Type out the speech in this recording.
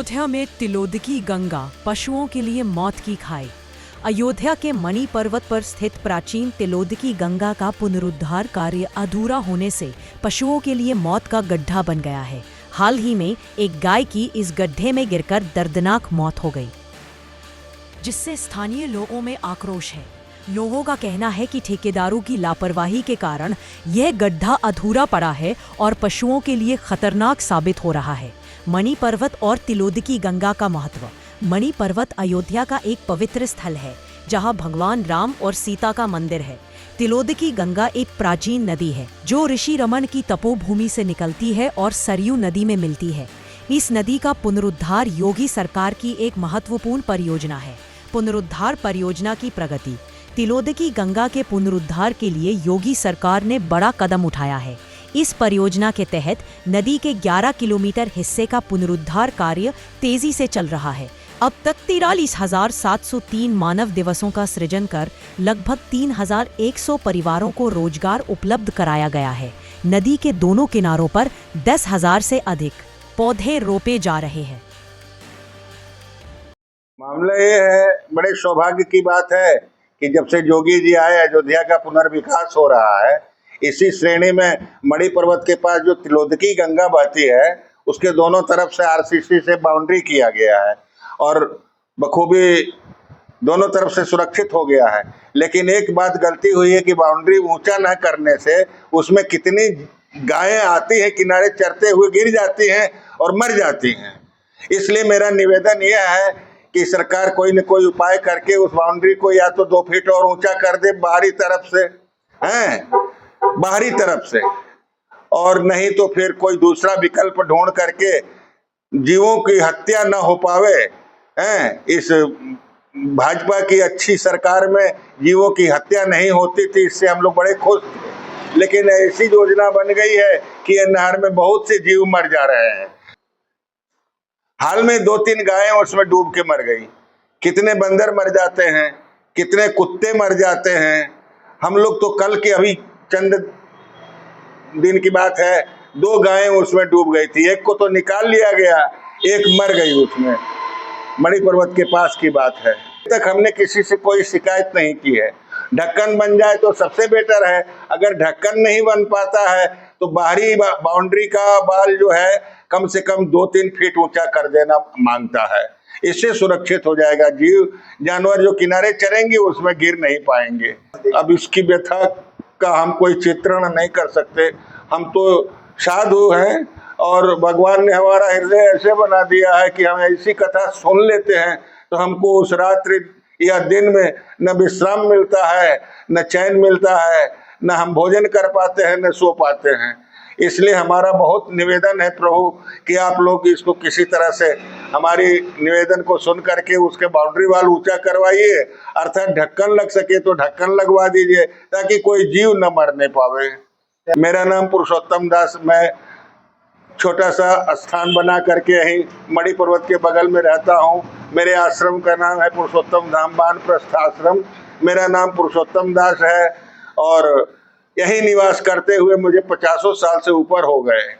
अयोध्या में तिलोदकी गंगा पशुओं के लिए मौत की खाई। अयोध्या के मणि पर्वत पर स्थित प्राचीन तिलोदकी गंगा का पुनरुद्धार कार्य अधूरा होने से पशुओं के लिए मौत का गड्ढा बन गया है। हाल ही में एक गाय की इस गड्ढे में गिरकर दर्दनाक मौत हो गई, जिससे स्थानीय लोगों में आक्रोश है। लोगों का कहना है कि ठेकेदारों की लापरवाही के कारण यह गड्ढा अधूरा पड़ा है और पशुओं के लिए खतरनाक साबित हो रहा है। मणि पर्वत और तिलोदकी गंगा का महत्व। मणि पर्वत अयोध्या का एक पवित्र स्थल है, जहां भगवान राम और सीता का मंदिर है। तिलोदकी गंगा एक प्राचीन नदी है जो ऋषि रमन की तपोभूमि से निकलती है और सरयू नदी में मिलती है। इस नदी का पुनरुद्धार योगी सरकार की एक महत्वपूर्ण परियोजना है। पुनरुद्धार परियोजना की प्रगति। तिलोदकी गंगा के पुनरुद्धार के लिए योगी सरकार ने बड़ा कदम उठाया है। इस परियोजना के तहत नदी के 11 किलोमीटर हिस्से का पुनरुद्धार कार्य तेजी से चल रहा है। अब तक 43,703 मानव दिवसों का सृजन कर लगभग 3,100 परिवारों को रोजगार उपलब्ध कराया गया है। नदी के दोनों किनारों पर 10,000 से अधिक पौधे रोपे जा रहे हैं। मामला ये है, बड़े सौभाग्य की बात है कि जब से योगी जी आए अयोध्या का पुनर्विकास हो रहा है। इसी श्रेणी में मणि पर्वत के पास जो तिलोदकी गंगा बहती है, उसके दोनों तरफ से आरसीसी से बाउंड्री किया गया है और बखूबी दोनों तरफ से सुरक्षित हो गया है। लेकिन एक बात गलती हुई है कि बाउंड्री ऊंचा न करने से उसमें कितनी गायें आती हैं, किनारे चरते हुए गिर जाती हैं और मर जाती हैं। इसलिए मेरा निवेदन यह है कि सरकार कोई न कोई उपाय करके उस बाउंड्री को या तो 2 फीट और ऊंचा कर दे बाहरी तरफ से, और नहीं तो फिर कोई दूसरा विकल्प ढूंढ करके जीवों की हत्या न हो पावे। इस भाजपा की अच्छी सरकार में जीवों की हत्या नहीं होती थी, इससे हम लोग बड़े खुश थे। लेकिन ऐसी योजना बन गई है कि ये नहर में बहुत से जीव मर जा रहे हैं। हाल में 2-3 गायें उसमें डूब के मर गई। कितने बंदर मर जाते हैं, कितने कुत्ते मर जाते हैं। हम लोग तो कल के अभी चंद दिन की बात है, 2 गायें उसमें डूब गई थी। एक को तो निकाल लिया गया, एक मर गई उसमें। मणि पर्वत के पास की बात है। अभी तक हमने किसी से कोई शिकायत नहीं की है। ढक्कन बन जाए तो सबसे बेटर है। अगर ढक्कन नहीं बन पाता है तो बाहरी बाउंड्री का बाल जो है कम से कम 2-3 फीट ऊंचा कर देना मांगता है। इससे सुरक्षित हो जाएगा। जीव जानवर जो किनारे चरेंगे उसमें गिर नहीं पाएंगे। अब इसकी व्यथा का हम कोई चित्रण नहीं कर सकते। हम तो साधु हैं और भगवान ने हमारा हृदय ऐसे बना दिया है कि हम ऐसी कथा सुन लेते हैं तो हमको उस रात्रि या दिन में न विश्राम मिलता है, न चैन मिलता है, न हम भोजन कर पाते हैं, न सो पाते हैं। इसलिए हमारा बहुत निवेदन है प्रभु कि आप लोग इसको किसी तरह से हमारी निवेदन को सुन करके उसके बाउंड्री वाल ऊंचा करवाइए, अर्थात ढक्कन लग सके तो ढक्कन लगवा दीजिए ताकि कोई जीव न मरने पावे। मेरा नाम पुरुषोत्तम दास। मैं छोटा सा स्थान बना करके यहीं मणि पर्वत के बगल में रहता हूँ। मेरे आश्रम का नाम है पुरुषोत्तम धाम वानप्रस्थ आश्रम। मेरा नाम पुरुषोत्तम दास है और यही निवास करते हुए मुझे 50 साल से ऊपर हो गए।